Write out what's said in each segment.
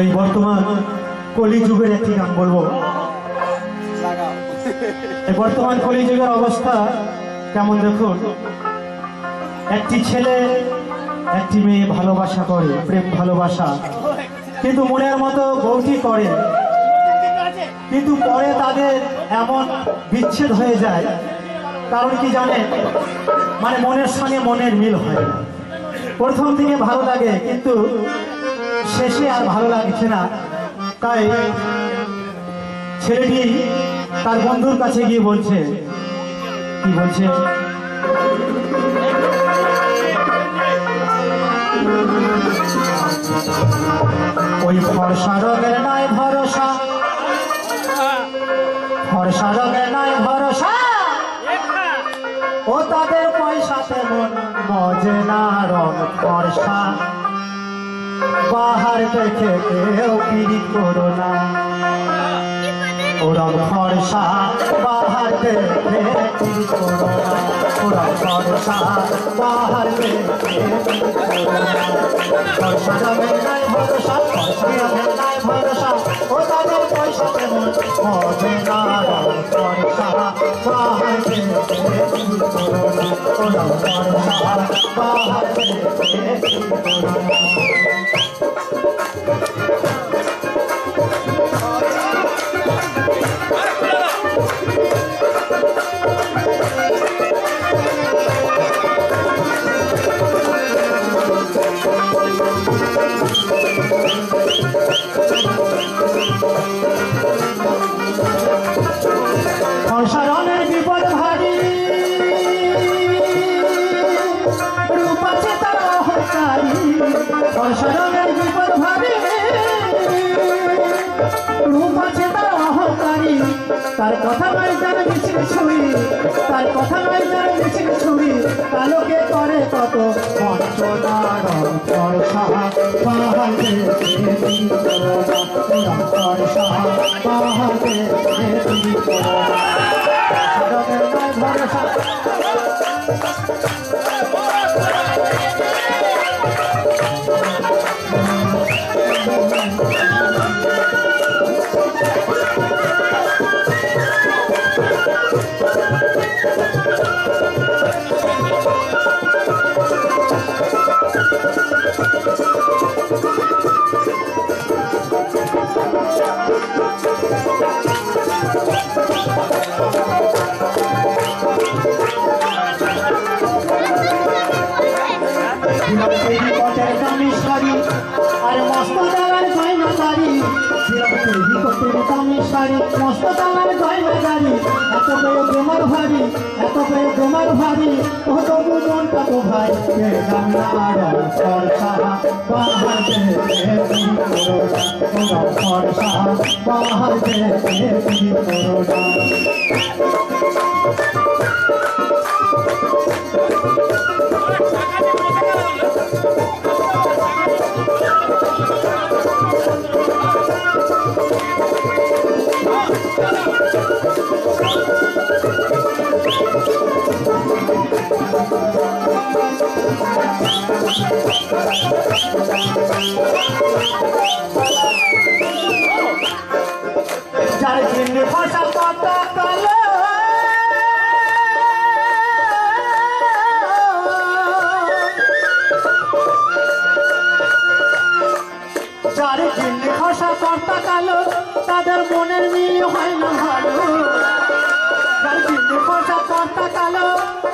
এই বর্তমান কলিযুগের একটি গান বলবো। এই বর্তমান কলিযুগের অবস্থা কেমন দেখুন। একটি ছেলে একটি মেয়ে ভালোবাসা করে, প্রেম ভালোবাসা, কিন্তু মনের মতো বউটি করে, কিন্তু পরে তাদের এমন বিচ্ছেদ হয়ে যায়। কারণ কি জানেন? মানে মনের সঙ্গে মনের মিল হয় না। প্রথম দিকে ভালো লাগে কিন্তু শেষে আর ভালো লাগছে না। তাই ছেলেটি তার বন্ধুর কাছে গিয়ে বলছে, কি বলছে, ওই ফর্সা রঙের নাই ভরসা, ফর্সা রঙের নাই ভরসা, ও তাদের পয়সাতে মন মজে না রং ফর্সা, বাহার দেখে কেউ পিড়ি করো না, ও রং ফর্সা বাহার দেখে পিড়ি করো না, ও রং ফর্সা বাহার দেখে পিড়ি করো না, ফর্সা রঙের নাই ভরসা, ফর্সা রঙের নাই ভরসা, ও তাদের পয়সাতে মন মজে না রং ফর্সা, বাহার দেখে পিড়ি করো না, ও রং ফর্সা বাহার দেখে পিড়ি করো না। সংসারের বিপদ ভারী, রূপ আছে তার অহংকারী, সংসারের বিপদ ভারী, রূপ আছে তার অহংকারী, তার কথা নয় যার মিছিল ছবি, তার কথা নয় যার মিছিল ছবি, কালোকে করে কত বঞ্চনা, রং ফর্সা বাহার দেখে পিড়ি করো না, রং ফর্সা বাহার দেখে পিড়ি করো না, রঙের নাই ভরসা। আর মস্ত টাকার গয়না গাড়ি, দামি শাড়ি, মস্ত টাকার গয়না গাড়ি, এত পেয়ে তোমার ভারী, এত পেয়ে তোমার ভারী, ও তবু মনটা তো ভাই ফর্সা বাহার দেখে পিড়ি করো না, ফর্সা বাহার দেখে পিড়ি করো না। যার জন্য ভাষা পাতা কালো, যার জন্য ভাষা পাতা কালো, তাদের মনের মিল হয় না ভালো, যার জন্য ভাষা পাতা কালো,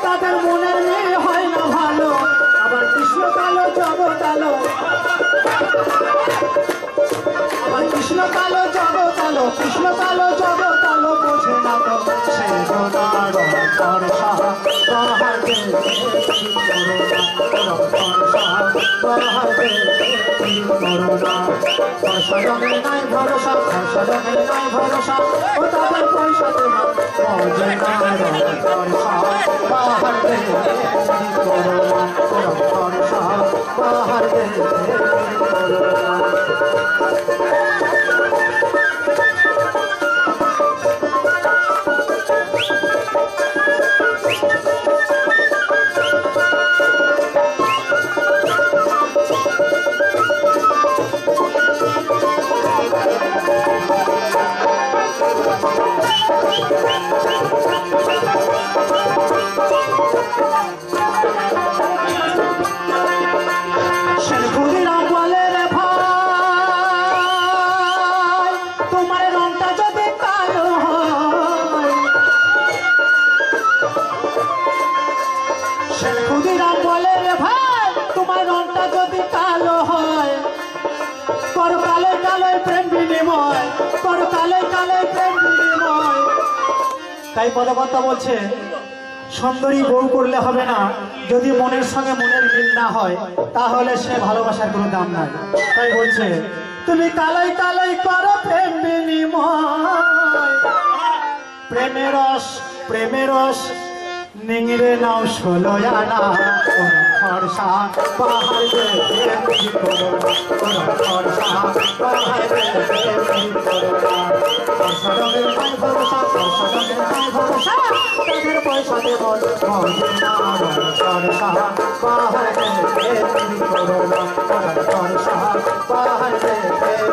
তাদের মনের মিল হয় না ভালো, আবার কৃষ্ণ কালো জগৎ আলো, আবার কৃষ্ণ কালো জগৎ আলো, কৃষ্ণ কালো জগৎ আলো, বোঝে না তো সেই গোনার ফর্সা বাহার দেখে পিড়ি করো না, ফর্সা বাহার দেখে পিড়ি করো না, ফর্সা রঙের নাই ভরসা, ফর্সা রঙের নাই ভরসা, ও তাদের পয়সাতে মজে না রং ফর্সা বাহার দেখে পিড়ি করো না, ফর্সা বাহার দেখে পিড়ি করো না। কালোয় প্রেম বিনিময়, পরকালে কালোয় প্রেম বিনিময়। তাই পদকর্তা বলছে সুন্দরী বউ করলে হবে না, যদি মনের সঙ্গে মনের মিল না হয় তাহলে সে ভালোবাসার কোনো দাম নাই। তাই বলছে তুমি কালোয় কালোয় করো প্রেম বিনিময়, প্রেমের রস প্রেমের রস নিংড়ে নাও 16 আনা, খরসা পাহাড় দেখে কি করো না, খরসা পাহাড় দেখে কি করো না। খরসা রঙের নাই ভরসা, খরসা রঙের নাই ভরসা, তাদের পয়সা দেব মজে না। খরসা পাহাড় দেখে কি করো না, খরসা পাহাড় দেখে